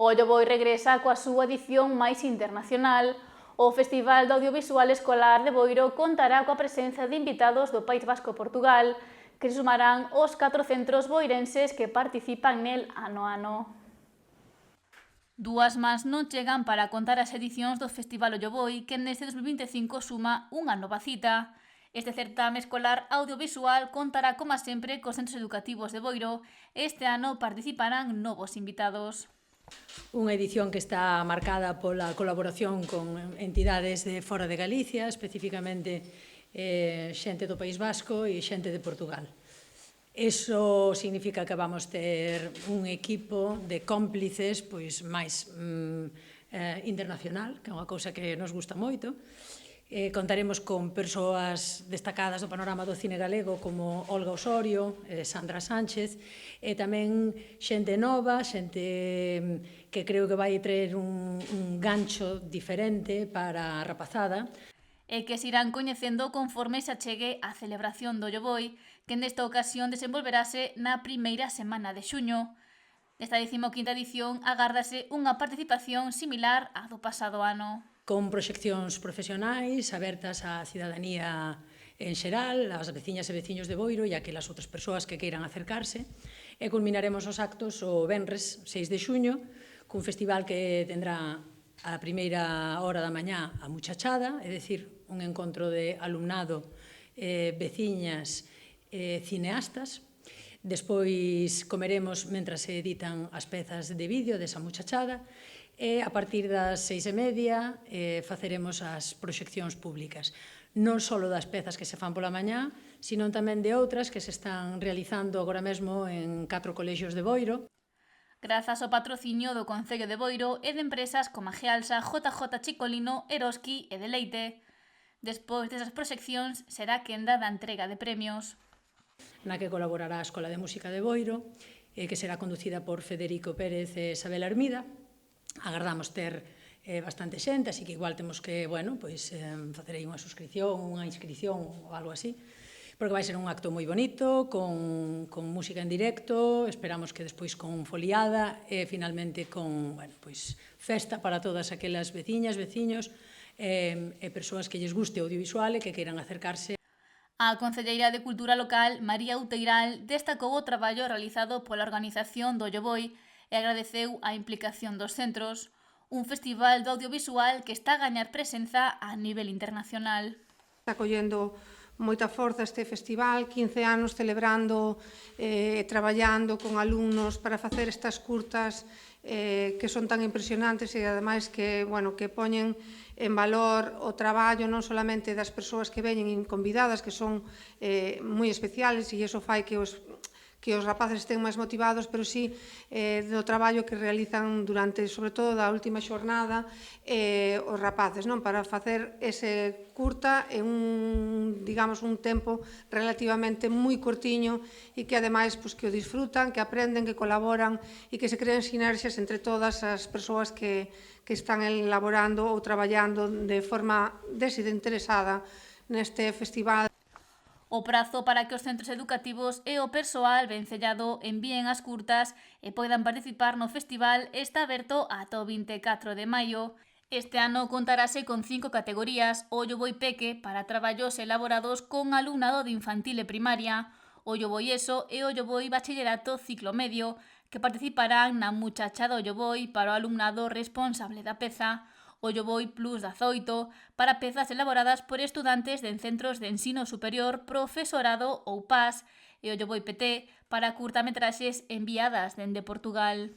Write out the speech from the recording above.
O Olloboi regresa coa súa edición máis internacional. O Festival do Audiovisual Escolar de Boiro contará coa presenza de invitados do País Vasco e Portugal, que se sumarán os 4 centros boirenses que participan nel ano a ano. Dúas más non chegan para contar as edicións do Festival Olloboi, que neste 2025 suma unha nova cita. Este certame escolar audiovisual contará, como sempre, cos centros educativos de Boiro e este ano participarán novos invitados. Unha edición que está marcada pola colaboración con entidades de fora de Galicia, especificamente xente do País Vasco e xente de Portugal. Iso significa que vamos ter un equipo de cómplices máis internacional, que é unha cousa que nos gusta moito. Contaremos con persoas destacadas do panorama do cine galego como Olga Osorio, Sandra Sánchez, e tamén xente nova, xente que creo que vai traer un gancho diferente para a rapazada. E que se irán coñecendo conforme se achegue a celebración do Olloboi, que nesta ocasión desenvolverase na primeira semana de xuño. Nesta 15ª edición agárdase unha participación similar á do pasado ano. Con proxeccións profesionais abertas á cidadanía en xeral, ás veciñas e veciños de Boiro e aquelas outras persoas que queiran acercarse, e culminaremos os actos o venres 6 de xuño, cun festival que tendrá a primeira hora da mañá a muchachada, é dicir, un encontro de alumnado, veciñas e cineastas. Despois comeremos mentras se editan as pezas de vídeo desa muchachada e a partir das 6:30 faceremos as proxeccións públicas, non só das pezas que se fan pola mañá, sino tamén de outras que se están realizando agora mesmo en 4 colexios de Boiro. Grazas ao patrocinio do Concello de Boiro e de empresas como Gealsa, JJ Chicolino, Eroski e Deleite. Despois desas proxeccións será quenda da entrega de premios, na que colaborará a Escola de Música de Boiro, que será conducida por Federico Pérez e Isabel Armida. Agardamos ter bastante xente, así que igual temos que, facer aí unha inscripción ou algo así, porque vai ser un acto moi bonito, con música en directo, esperamos que despois con foliada e finalmente con festa para todas aquelas veciñas, veciños e persoas que lles guste o audiovisual e que queiran acercarse. A concelleira de Cultura local, María Outeiral, destacou o traballo realizado pola organización do Olloboi e agradeceu a implicación dos centros, un festival do audiovisual que está a gañar presenza a nivel internacional. Está collendo moita forza este festival, 15 anos celebrando e traballando con alumnos para facer estas curtas que son tan impresionantes e ademais que poñen en valor o traballo non solamente das persoas que veñen convidadas, que son moi especiales, e iso fai que os rapaces estén máis motivados, pero sí do traballo que realizan durante, sobre todo, da última xornada os rapaces, para facer ese curta en un tempo relativamente moi cortiño e que, ademais, que o disfrutan, que aprenden, que colaboran e que se creen sinerxias entre todas as persoas que están elaborando ou traballando de forma desinteresada neste festival. O prazo para que os centros educativos e o persoal vencellado envíen as curtas e poidan participar no festival está aberto ata o 24 de maio. Este ano contarase con 5 categorías: Olloboi Peque para traballos elaborados con alumnado de infantil e primaria, Olloboi ESO e Olloboi Bachillerato ciclo medio, que participarán na muchachada Olloboi para o alumnado responsable da peza, Olloboi Plus 18 para pezas elaboradas por estudantes de centros de ensino superior, profesorado ou PAS, e Olloboi PT para curtametraxes enviadas dende Portugal.